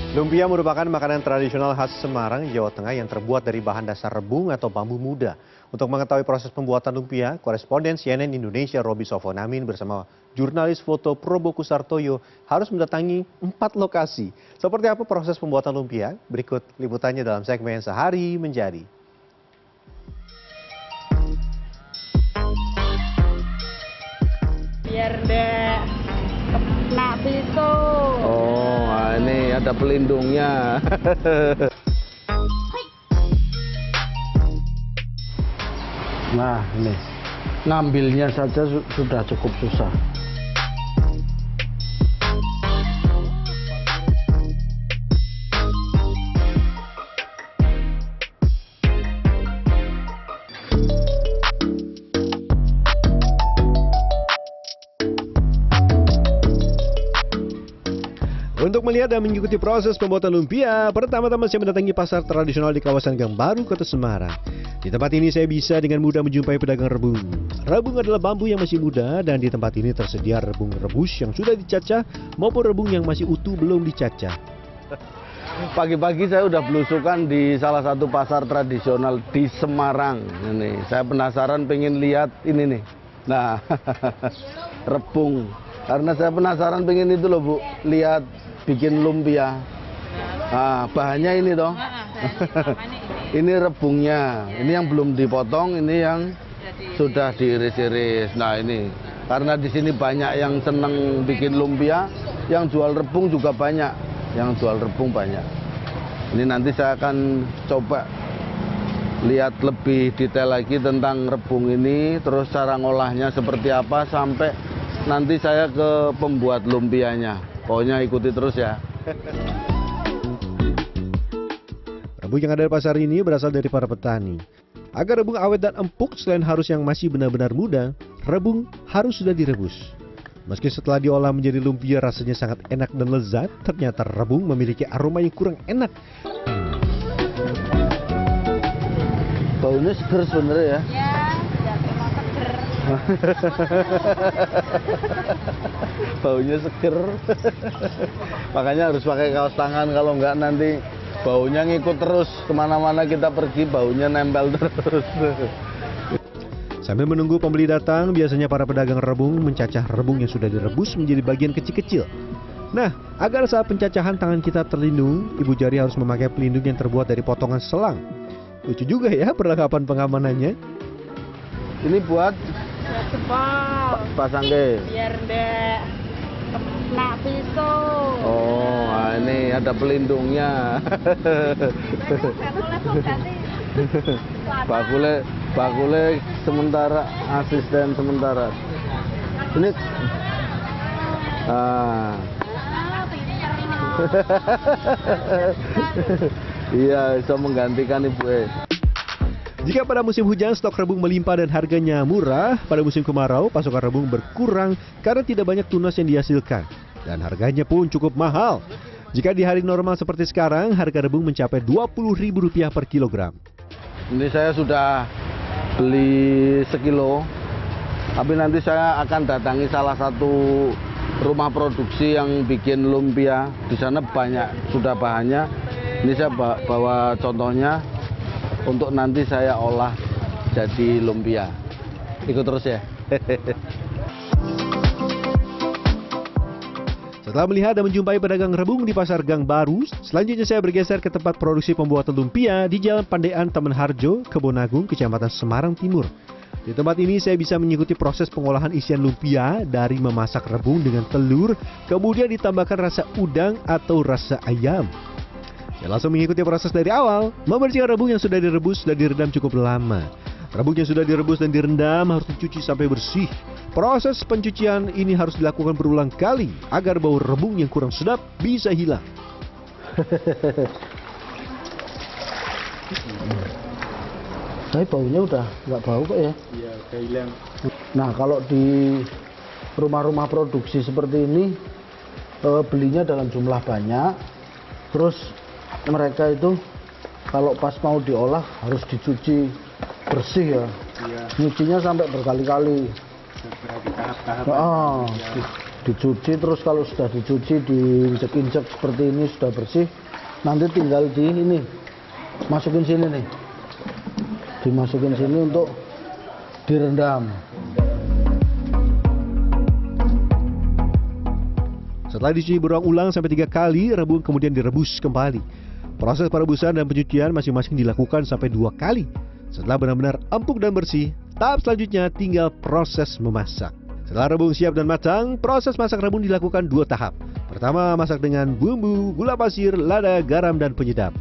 Lumpia merupakan makanan tradisional khas Semarang, Jawa Tengah yang terbuat dari bahan dasar rebung atau bambu muda. Untuk mengetahui proses pembuatan lumpia, koresponden CNN Indonesia Roby Sofonamin bersama jurnalis foto Probo Kusartoyo harus mendatangi 4 lokasi. Seperti apa proses pembuatan lumpia? Berikut liputannya dalam segmen Sehari Menjadi. Biar enggak kena pisau. Oh, nah ini ada pelindungnya. Nah, ini ngambilnya saja sudah cukup susah. Untuk melihat dan mengikuti proses pembuatan lumpia, pertama-tama saya mendatangi pasar tradisional di kawasan Gang Baru, Kota Semarang. Di tempat ini saya bisa dengan mudah menjumpai pedagang rebung. Rebung adalah bambu yang masih muda dan di tempat ini tersedia rebung rebus yang sudah dicacah maupun rebung yang masih utuh belum dicacah. Pagi-pagi saya udah belusukan di salah satu pasar tradisional di Semarang. Ini saya penasaran pengen lihat ini nih. Nah, rebung. Karena saya penasaran pengen itu loh Bu, lihat bikin lumpia. Nah, bahannya ini toh. Ini rebungnya. Ini yang belum dipotong, ini yang sudah diiris-iris. Nah, ini karena di sini banyak yang seneng bikin lumpia, yang jual rebung juga banyak. Yang jual rebung banyak. Ini nanti saya akan coba lihat lebih detail lagi tentang rebung ini, terus cara ngolahnya seperti apa sampai nanti saya ke pembuat lumpianya. Pokoknya ikuti terus ya. Rebung yang ada di pasar ini berasal dari para petani. Agar rebung awet dan empuk, selain harus yang masih benar-benar muda, rebung harus sudah direbus. Meski setelah diolah menjadi lumpia rasanya sangat enak dan lezat, ternyata rebung memiliki aroma yang kurang enak. Baunya seger sebenarnya ya. Ya, emang seger. Baunya seger. Makanya harus pakai kaos tangan, kalau enggak nanti baunya ngikut terus kemana-mana kita pergi, baunya nempel terus. Sambil menunggu pembeli datang, biasanya para pedagang rebung mencacah rebung yang sudah direbus menjadi bagian kecil-kecil. Nah, agar saat pencacahan tangan kita terlindung, ibu jari harus memakai pelindung yang terbuat dari potongan selang. Lucu juga ya perlengkapan pengamanannya. Ini buat pasang ke. Biar enggak kena pisau. Oh, nah ini ada pelindungnya. Bakule sementara, asisten sementara. Ini iya, bisa menggantikan ibu. Jika pada musim hujan stok rebung melimpah dan harganya murah, pada musim kemarau pasokan rebung berkurang karena tidak banyak tunas yang dihasilkan. Dan harganya pun cukup mahal. Jika di hari normal seperti sekarang, harga rebung mencapai Rp20.000 per kilogram. Ini saya sudah beli sekilo, tapi nanti saya akan datangi salah satu rumah produksi yang bikin lumpia. Di sana banyak sudah bahannya. Ini saya bawa contohnya untuk nanti saya olah jadi lumpia. Ikut terus ya. Setelah melihat dan menjumpai pedagang rebung di pasar Gang Baru, selanjutnya saya bergeser ke tempat produksi pembuatan lumpia di Jalan Pandean Taman Harjo, Kebonagung, Kecamatan Semarang Timur. Di tempat ini saya bisa mengikuti proses pengolahan isian lumpia dari memasak rebung dengan telur, kemudian ditambahkan rasa udang atau rasa ayam. Saya langsung mengikuti proses dari awal, membersihkan rebung yang sudah direbus dan direndam cukup lama. Rebung yang sudah direbus dan direndam harus dicuci sampai bersih. Proses pencucian ini harus dilakukan berulang kali agar bau rebung yang kurang sedap bisa hilang. Tapi baunya udah nggak bau kok ya? Iya, udah hilang. Nah, kalau di rumah-rumah produksi seperti ini belinya dalam jumlah banyak, terus mereka itu kalau pas mau diolah harus dicuci bersih ya. Iya. Nyucinya sampai berkali-kali. Berarti tahap-tahap. Oh, Dicuci, terus kalau sudah dicuci diinjek-injek seperti ini sudah bersih, nanti tinggal di ini masukin sini nih, dimasukin sini untuk direndam. Setelah dicuci berulang-ulang sampai 3 kali, rebung kemudian direbus kembali. Proses perebusan dan pencucian masing-masing dilakukan sampai 2 kali. Setelah benar-benar empuk dan bersih, tahap selanjutnya tinggal proses memasak. Setelah rebung siap dan matang, proses masak rebung dilakukan 2 tahap. Pertama, masak dengan bumbu, gula pasir, lada, garam, dan penyedap.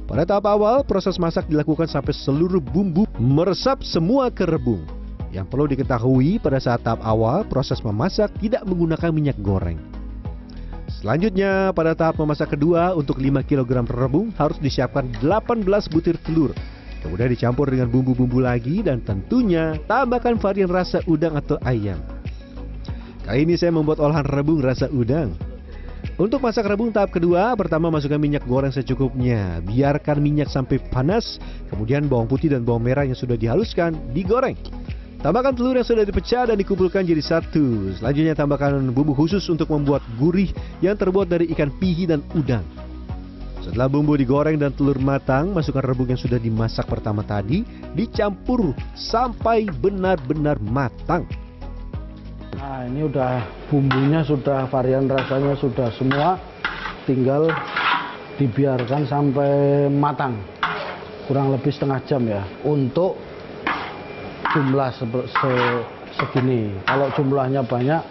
Pada tahap awal, proses masak dilakukan sampai seluruh bumbu meresap semua ke rebung. Yang perlu diketahui pada saat tahap awal, proses memasak tidak menggunakan minyak goreng. Selanjutnya, pada tahap memasak kedua, untuk 5 kg rebung harus disiapkan 18 butir telur. Kemudian dicampur dengan bumbu-bumbu lagi dan tentunya tambahkan varian rasa udang atau ayam. Kali ini saya membuat olahan rebung rasa udang. Untuk masak rebung tahap kedua, pertama masukkan minyak goreng secukupnya. Biarkan minyak sampai panas, kemudian bawang putih dan bawang merah yang sudah dihaluskan digoreng. Tambahkan telur yang sudah dipecah dan dikumpulkan jadi satu. Selanjutnya tambahkan bumbu khusus untuk membuat gurih yang terbuat dari ikan pihi dan udang. Setelah bumbu digoreng dan telur matang, masukkan rebung yang sudah dimasak pertama tadi, dicampur sampai benar-benar matang. Nah, ini udah bumbunya, sudah varian rasanya sudah semua, tinggal dibiarkan sampai matang, kurang lebih setengah jam ya, untuk jumlah segini. Kalau jumlahnya banyak,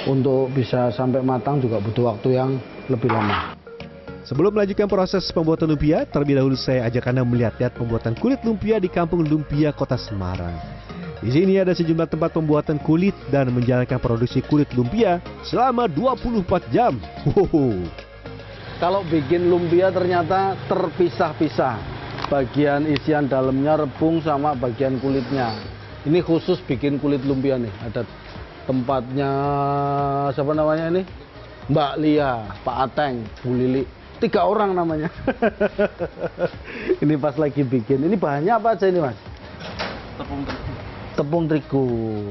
untuk bisa sampai matang juga butuh waktu yang lebih lama. Sebelum melanjutkan proses pembuatan lumpia, terlebih dahulu saya ajak Anda melihat-lihat pembuatan kulit lumpia di Kampung Lumpia, Kota Semarang. Di sini ada sejumlah tempat pembuatan kulit dan menjalankan produksi kulit lumpia selama 24 jam. Kalau bikin lumpia ternyata terpisah-pisah. Bagian isian dalamnya rebung sama bagian kulitnya. Ini khusus bikin kulit lumpia nih. Ada tempatnya, siapa namanya ini? Mbak Lia, Pak Ateng, Bu Lili. 3 orang namanya. Ini pas lagi bikin. Ini bahannya apa aja ini, Mas? Tepung terigu.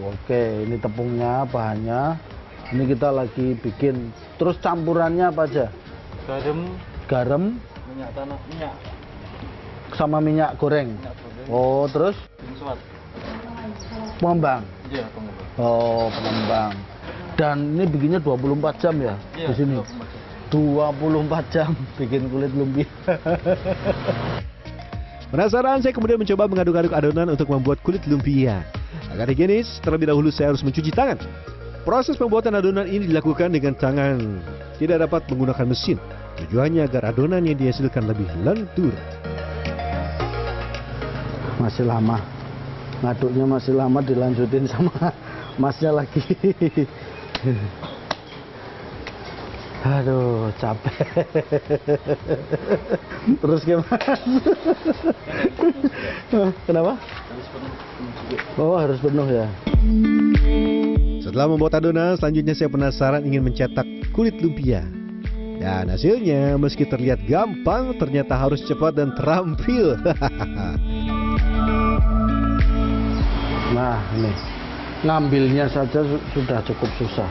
Oke, ini tepungnya, bahannya. Ini kita lagi bikin. Terus campurannya apa aja? Garam, minyak tanah, minyak sama minyak goreng. Oh, terus pengembang. Iya, pengembang. Oh, pengembang. Dan ini bikinnya 24 jam ya, Iya, di sini. 24 jam bikin kulit lumpia. Penasaran, saya kemudian mencoba mengaduk-aduk adonan untuk membuat kulit lumpia. Agar higienis, terlebih dahulu saya harus mencuci tangan. Proses pembuatan adonan ini dilakukan dengan tangan, tidak dapat menggunakan mesin. Tujuannya agar adonan yang dihasilkan lebih lentur. Masih lama, ngaduknya masih lama, dilanjutin sama masnya lagi. Aduh, capek. Terus gimana? Kenapa? Oh, harus penuh ya. Setelah membuat adonan, selanjutnya saya penasaran ingin mencetak kulit lumpia. Dan hasilnya meski terlihat gampang, ternyata harus cepat dan terampil. Nah, ini ngambilnya saja sudah cukup susah.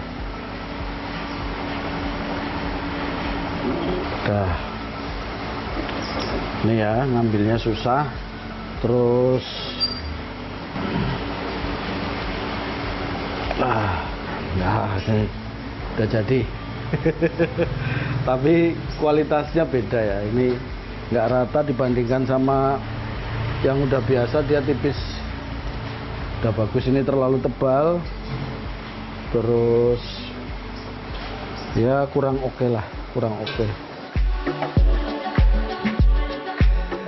Dah. Ini ya, ngambilnya susah. Terus nah, ini udah jadi. Tapi kualitasnya beda ya. Ini nggak rata dibandingkan sama yang udah biasa, dia tipis. Udah bagus, ini terlalu tebal. Terus ya kurang oke lah, kurang oke.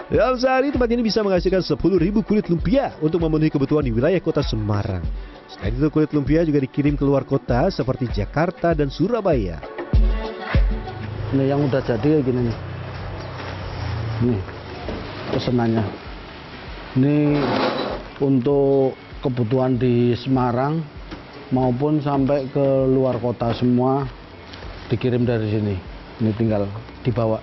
Dalam sehari tempat ini bisa menghasilkan 10.000 kulit lumpia untuk memenuhi kebutuhan di wilayah kota Semarang. Selain itu kulit lumpia juga dikirim ke luar kota seperti Jakarta dan Surabaya. Ini yang udah jadi kayak gini nih. Nih pesenannya. Ini untuk kebutuhan di Semarang maupun sampai ke luar kota semua dikirim dari sini. Ini tinggal dibawa.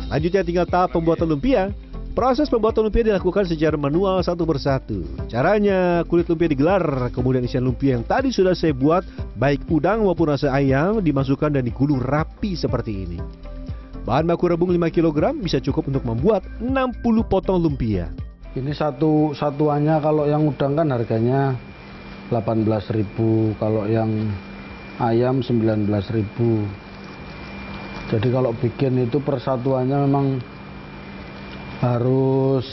Selanjutnya tinggal tahap pembuatan lumpia. Proses pembuatan lumpia dilakukan secara manual satu persatu. Caranya, kulit lumpia digelar, kemudian isian lumpia yang tadi sudah saya buat, baik udang maupun rasa ayam, dimasukkan dan digulung rapi seperti ini. Bahan baku rebung 5 kg bisa cukup untuk membuat 60 potong lumpia. Ini satuannya kalau yang udang kan harganya 18.000, kalau yang ayam 19.000. Jadi kalau bikin itu persatuannya memang harus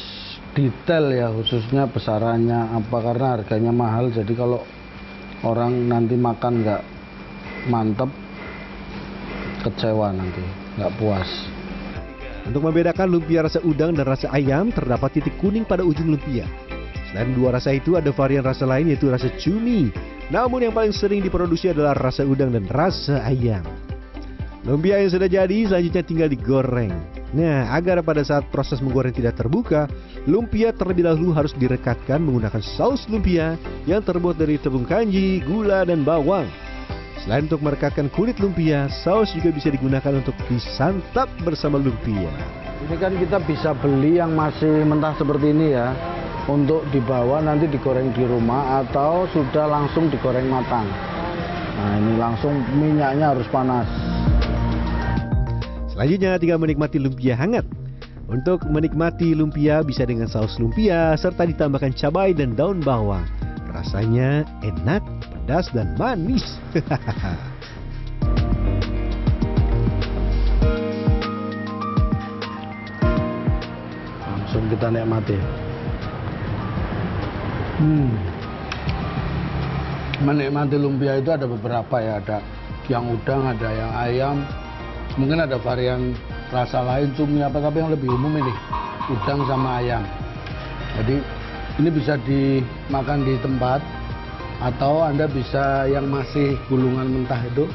detail ya, khususnya besarannya apa, karena harganya mahal. Jadi kalau orang nanti makan nggak mantep, kecewa nanti, nggak puas. Untuk membedakan lumpia rasa udang dan rasa ayam, terdapat titik kuning pada ujung lumpia. Selain dua rasa itu, ada varian rasa lain yaitu rasa cumi. Namun yang paling sering diproduksi adalah rasa udang dan rasa ayam. Lumpia yang sudah jadi selanjutnya tinggal digoreng. Nah, agar pada saat proses menggoreng tidak terbuka, lumpia terlebih dahulu harus direkatkan menggunakan saus lumpia yang terbuat dari tepung kanji, gula, dan bawang. Selain untuk merekatkan kulit lumpia, saus juga bisa digunakan untuk disantap bersama lumpia. Ini kan kita bisa beli yang masih mentah seperti ini ya, untuk dibawa nanti digoreng di rumah atau sudah langsung digoreng matang. Nah, ini langsung minyaknya harus panas. Selanjutnya tinggal menikmati lumpia hangat. Untuk menikmati lumpia bisa dengan saus lumpia serta ditambahkan cabai dan daun bawang. Rasanya enak, pedas, dan manis. Langsung kita nikmati. Menikmati lumpia itu ada beberapa ya, ada yang udang, ada yang ayam. Mungkin ada varian rasa lain, cumi apa, tapi yang lebih umum ini udang sama ayam. Jadi ini bisa dimakan di tempat atau Anda bisa yang masih gulungan mentah itu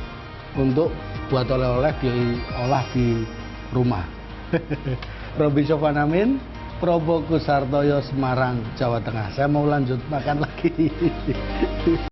untuk buat oleh-oleh, diolah di rumah. Roby Sofanamin, Probokusartoyo, Semarang, Jawa Tengah. Saya mau lanjut makan lagi.